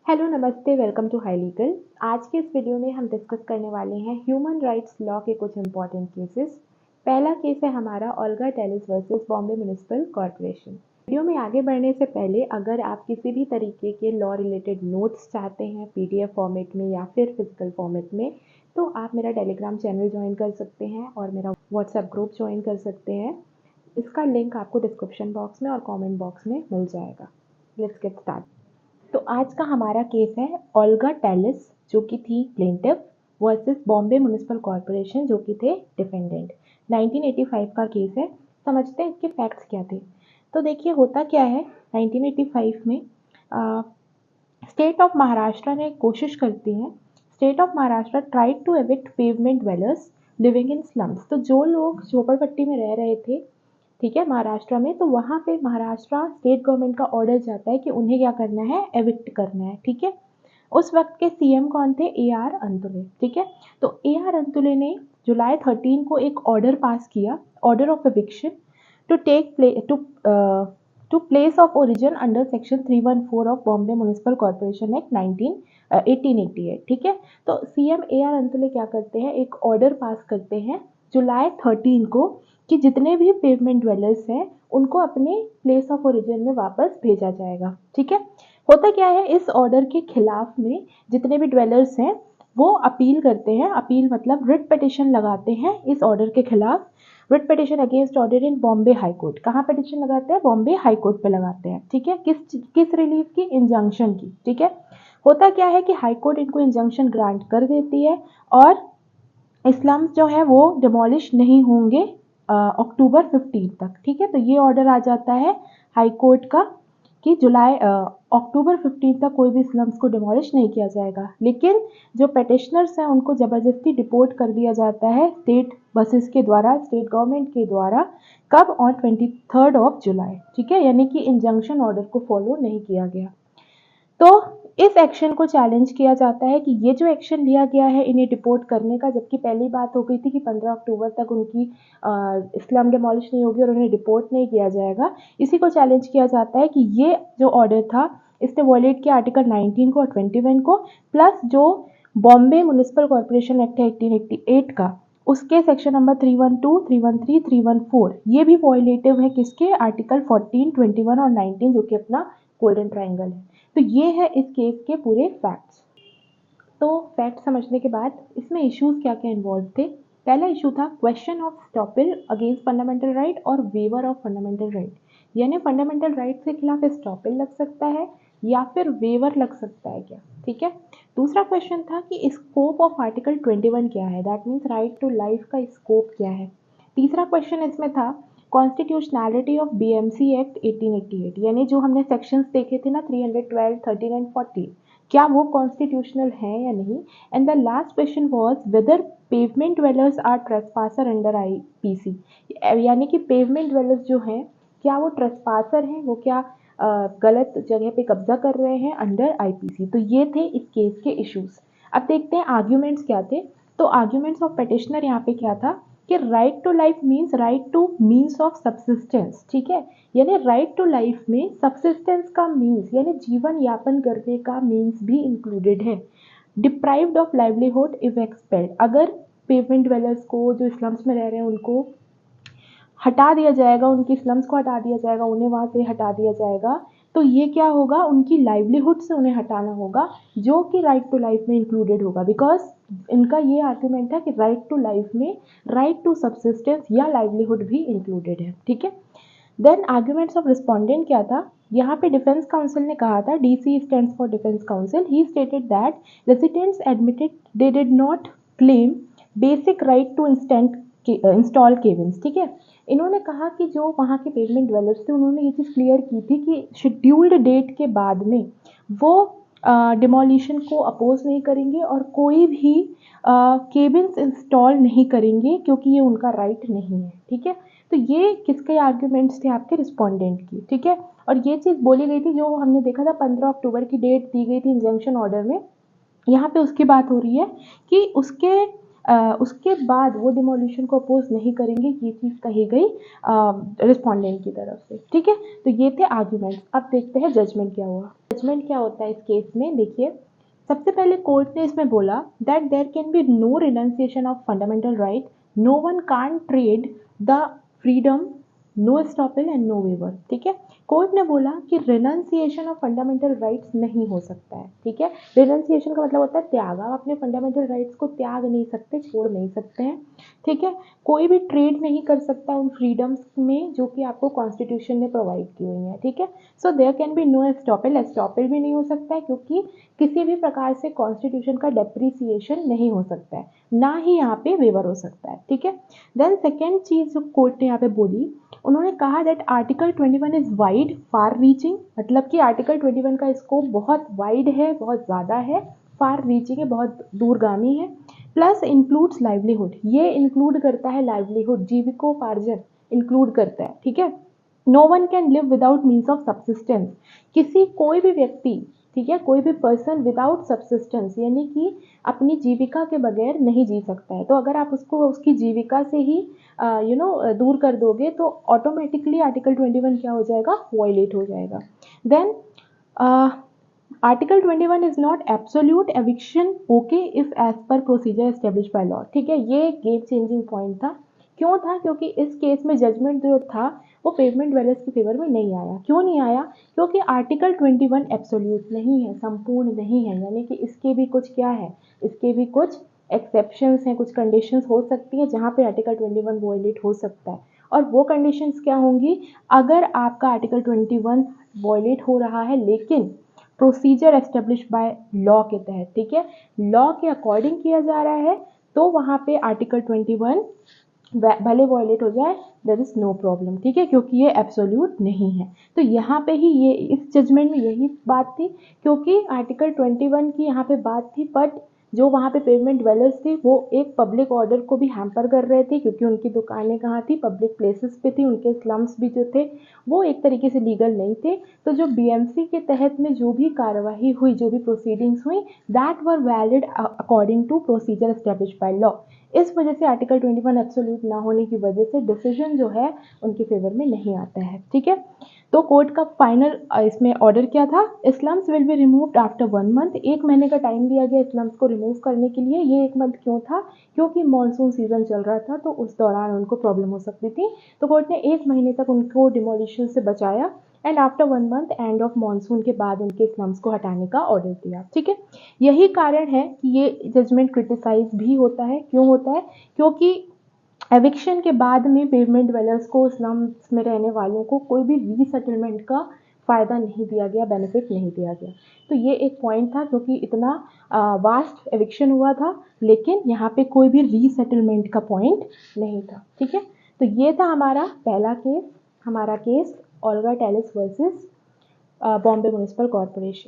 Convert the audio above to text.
Hello नमस्ते, welcome to high legal. आज के इस वीडियो में हम डिस्कस करने वाले हैं ह्यूमन राइट्स लॉ के कुछ इंपॉर्टेंट केसेस। पहला केस है हमारा Olga Tellis versus Bombay municipal corporation. Video में आगे बढ़ने से पहले अगर आप किसी भी तरीके के लॉ रिलेटेड नोट्स चाहते हैं पीडीएफ फॉर्मेट में या फिर फिजिकल फॉर्मेट में, तो आप मेरा टेलीग्राम चैनल ज्वाइन कर सकते हैं और मेरा व्हाट्सएप ग्रुप ज्वाइन कर सकते हैं। इसका लिंक आपको डिस्क्रिप्शन बॉक्स में और कमेंट बॉक्स में मिल जाएगा। Let's get start. तो आज का हमारा केस है ओल्गा टेलिस जो कि थी plaintiff versus Bombay municipal corporation जो कि थे डिफेंडेंट। 1985 का केस है। समझते हैं इसके फैक्ट्स क्या थे। तो देखिए होता क्या है, 1985 में स्टेट ऑफ महाराष्ट्र ने कोशिश करती है। State of Maharashtra tried to evict pavement dwellers living in slums. तो जो लोग झोपड़पट्टी में रह रहे थे, ठीक है, महाराष्ट्र में, तो वहाँ पे महाराष्ट्र स्टेट गवर्नमेंट का ऑर्डर जाता है कि उन्हें क्या करना है, एविक्ट करना है। ठीक है, उस वक्त के सीएम कौन थे? AR अंतुले। ठीक है, तो AR अंतुले ने जुलाई 13 को एक ऑर्डर पास किया, order of eviction to take to place of origin under section 314 of Bombay municipal corporation act 1888। ठीक है, तो सीएम AR अंतुले क्या करते हैं, एक ऑर्डर पास करते हैं जुलाई 13 को कि जितने भी पेवमेंट ड्वेलर्स हैं उनको अपने प्लेस ऑफ ओरिजिन में वापस भेजा जाएगा। ठीक है, होता क्या है, इस ऑर्डर के खिलाफ में जितने भी ड्वेलर्स हैं वो अपील करते हैं। अपील मतलब रिट पिटिशन लगाते हैं इस ऑर्डर के खिलाफ। Writ petition against order in Bombay high court. कहाँ पिटिशन लगाते हैं? बॉम्बे हाई कोर्ट पे लगाते हैं। ठीक है, किस रिलीफ की? इंजंक्शन की। ठीक है, होता क्या है कि हाई कोर्ट इनको इंजंक्शन ग्रांट कर देती है और स्लम्स जो है वो डिमोलिश नहीं होंगे अक्टूबर 15 तक। ठीक है, तो ये ऑर्डर आ जाता है हाई कोर्ट का कि अक्टूबर 15 तक कोई भी स्लम्स को डिमोलिश नहीं किया जाएगा। लेकिन जो पेटिशनर्स हैं उनको ज़बरदस्ती डिपोर्ट कर दिया जाता है स्टेट बसेस के द्वारा, स्टेट गवर्नमेंट के द्वारा। कब? ऑन 23 जुलाई। ठीक है, यानी कि इंजंक्शन ऑर्डर को फॉलो नहीं किया गया। तो इस एक्शन को चैलेंज किया जाता है कि ये जो एक्शन लिया गया है इन्हें डिपोर्ट करने का, जबकि पहली बात हो गई थी कि 15 अक्टूबर तक उनकी स्लम डिमोलिश नहीं होगी और उन्हें डिपोर्ट नहीं किया जाएगा। इसी को चैलेंज किया जाता है कि ये जो ऑर्डर था इसने वॉयलेट किया आर्टिकल 19 को और 21 को, प्लस जो बॉम्बे म्युनिसिपल कॉर्पोरेशन एक्ट है 1888 का, उसके सेक्शन नंबर 312, 313, 314 ये भी वॉयलेटिव है किसके? आर्टिकल 14, 21 और 19 जो कि अपना गोल्डन ट्राइंगल है। तो ये है इस केस के पूरे फैक्ट्स। तो फैक्ट समझने के बाद इसमें इश्यूज क्या क्या इन्वॉल्व थे। पहला इशू था question of स्टॉपिल against fundamental right और वेवर ऑफ फंडामेंटल राइट। यानी फंडामेंटल राइट के खिलाफ स्टॉपिल लग सकता है या फिर वेवर लग सकता है क्या। ठीक है, दूसरा क्वेश्चन था कि स्कोप ऑफ आर्टिकल 21 क्या है, that means right to life का स्कोप क्या है। तीसरा क्वेश्चन इसमें था कॉन्स्टिट्यूशनैलिटी ऑफ BMC एक्ट 1888, यानी जो हमने सेक्शंस देखे थे ना 312, 13 एंड 14, क्या वो कॉन्स्टिट्यूशनल है या नहीं। And the last question was whether pavement dwellers are trespasser under IPC, यानी कि पेवमेंट ड्वेलर्स जो हैं क्या वो ट्रेसपासर हैं, वो क्या गलत जगह पे कब्जा कर रहे हैं अंडर IPC। तो ये थे इस केस के इश्यूज। अब देखते हैं आर्ग्यूमेंट्स क्या थे। तो आर्ग्यूमेंट्स ऑफ पेटिशनर यहाँ पे क्या था कि right to life means right to means of subsistence. ठीक है, यानी राइट टू लाइफ में सब्सिस्टेंस का मीन्स यानी जीवन यापन करने का मीन्स भी इंक्लूडेड है। Deprived of livelihood if expelled, अगर पेवमेंट ड्वेलर्स को, जो स्लम्स में रह रहे हैं, उनको हटा दिया जाएगा, उनकी स्लम्स को हटा दिया जाएगा, उन्हें वहाँ से हटा दिया जाएगा, तो ये क्या होगा, उनकी लाइवलीहुड से उन्हें हटाना होगा जो कि राइट टू लाइफ में इंक्लूडेड होगा। बिकॉज इनका ये आर्ग्यूमेंट है कि राइट टू लाइफ में राइट टू सब्सिस्टेंस या लाइवलीहुड भी इंक्लूडेड है। ठीक है, देन आर्ग्यूमेंट्स ऑफ रिस्पोंडेंट क्या था। यहाँ पे डिफेंस काउंसिल ने कहा था, DC stands for defence council, he stated that residents admitted they did not claim basic right to install cabins. ठीक है, इन्होंने कहा कि जो वहाँ के पेवमेंट ड्वेलर्स थे उन्होंने ये चीज़ क्लियर की थी कि शेड्यूल्ड डेट के बाद में वो डिमोलिशन को अपोज नहीं करेंगे और कोई भी केबिन्स इंस्टॉल नहीं करेंगे क्योंकि ये उनका राइट नहीं है। ठीक है, तो ये किसके आर्ग्यूमेंट्स थे? आपके रिस्पोंडेंट की। ठीक है, और ये चीज़ बोली गई थी, जो हमने देखा था 15 अक्टूबर की डेट दी गई थी इंजंक्शन ऑर्डर में, यहाँ पे उसकी बात हो रही है कि उसके उसके बाद वो डिमोलिशन को अपोज नहीं करेंगे, ये चीज़ कही गई रिस्पोंडेंट की तरफ से। ठीक है, तो ये थे आर्ग्यूमेंट्स। अब देखते हैं जजमेंट क्या हुआ। जजमेंट क्या होता है इस केस में, देखिए सबसे पहले कोर्ट ने इसमें बोला that there can be no renunciation of fundamental right, no one can trade the freedom, no stoppage and no waiver. ठीक है, कोर्ट ने बोला कि रिनंसिएशन ऑफ फंडामेंटल राइट्स नहीं हो सकता है। ठीक है, रिनंसिएशन का मतलब होता है त्याग, आप अपने फंडामेंटल राइट्स को त्याग नहीं सकते, छोड़ नहीं सकते हैं। ठीक है, कोई भी ट्रेड नहीं कर सकता उन फ्रीडम्स में जो कि आपको कॉन्स्टिट्यूशन ने प्रोवाइड की हुई है। ठीक है, so there can be no estoppel, estoppel भी नहीं हो सकता है क्योंकि किसी भी प्रकार से कॉन्स्टिट्यूशन का डेप्रिसिएशन नहीं हो सकता है, ना ही यहाँ पे वेवर हो सकता है। ठीक है, देन सेकेंड चीज जो कोर्ट ने यहाँ पे बोली, उन्होंने कहा that article 21 is wide far reaching, मतलब कि आर्टिकल 21 का स्कोप बहुत वाइड है, बहुत ज़्यादा है, फार रीचिंग है, बहुत दूरगामी है, प्लस इंक्लूड्स लाइवलीहुड, ये इंक्लूड करता है लाइवलीहुड, जीविकोपार्जन इंक्लूड करता है। ठीक है, no one can live without means of subsistence, कोई भी व्यक्ति, ठीक है, कोई भी पर्सन विदाउट सब्सिस्टेंस यानी कि अपनी जीविका के बगैर नहीं जी सकता है। तो अगर आप उसको उसकी जीविका से ही दूर कर दोगे तो ऑटोमेटिकली आर्टिकल 21 क्या हो जाएगा, वॉयलेट हो जाएगा। Then article 21 is not absolute eviction okay if as per procedure establish by law. ठीक है, ये गेम चेंजिंग पॉइंट था। क्यों था, क्योंकि इस केस में जजमेंट जो था वो पेवमेंट वेलर्स के फेवर में नहीं आया। क्यों नहीं आया, क्योंकि आर्टिकल 21 एब्सोल्यूट नहीं है, संपूर्ण नहीं है, यानी कि इसके भी कुछ क्या है, इसके भी कुछ एक्सेप्शंस हैं, कुछ कंडीशंस हो सकती हैं जहाँ पे आर्टिकल 21 वॉयलेट हो सकता है। और वो कंडीशंस क्या होंगी, अगर आपका आर्टिकल 21 वॉयलेट हो रहा है लेकिन प्रोसीजर एस्टेब्लिश बाय लॉ के तहत, ठीक है, लॉ के अकॉर्डिंग किया जा रहा है, तो वहाँ पे आर्टिकल 21 भले वॉयलेट हो जाए, देयर इज नो प्रॉब्लम। ठीक है, क्योंकि ये एब्सोल्यूट नहीं है। तो यहाँ पे ही ये इस जजमेंट में यही बात थी, क्योंकि आर्टिकल 21 की यहाँ पे बात थी, बट जो वहाँ पे पेवमेंट ड्वेलर्स थे वो एक पब्लिक ऑर्डर को भी हैम्पर कर रहे थे, क्योंकि उनकी दुकानें कहाँ थी, पब्लिक प्लेसेस पे थी, उनके स्लम्स भी जो थे वो एक तरीके से लीगल नहीं थे। तो जो बीएमसी के तहत में जो भी कार्यवाही हुई, जो भी प्रोसीडिंग्स हुई, that were valid according to procedure establish by law. इस वजह से आर्टिकल 21 एब्सोल्यूट ना होने की वजह से डिसीजन जो है उनके फेवर में नहीं आता है। ठीक है, तो कोर्ट का फाइनल इसमें ऑर्डर क्या था, slums will be removed after 1 month, 1 महीने का टाइम दिया गया स्लम्स को रिमूव करने के लिए। ये 1 मंथ क्यों था, क्योंकि मानसून सीजन चल रहा था, तो उस दौरान उनको प्रॉब्लम हो सकती थी। तो कोर्ट ने 1 महीने तक उनको डिमोलिशन से बचाया and after 1 month end of monsoon के बाद उनके स्लम्स को हटाने का ऑर्डर दिया। ठीक है, यही कारण है कि ये जजमेंट क्रिटिसाइज भी होता है। क्यों होता है, क्योंकि एविक्शन के बाद में पेवमेंट ड्वेलर्स को, स्लम्स में रहने वालों को कोई भी रीसेटलमेंट का फ़ायदा नहीं दिया गया, बेनिफिट नहीं दिया गया। तो ये एक पॉइंट था, क्योंकि इतना वास्ट एविक्शन हुआ था लेकिन यहाँ पे कोई भी रीसेटलमेंट का पॉइंट नहीं था। ठीक है, तो ये था हमारा पहला केस, हमारा case Olga Tellis versus Bombay municipal corporation.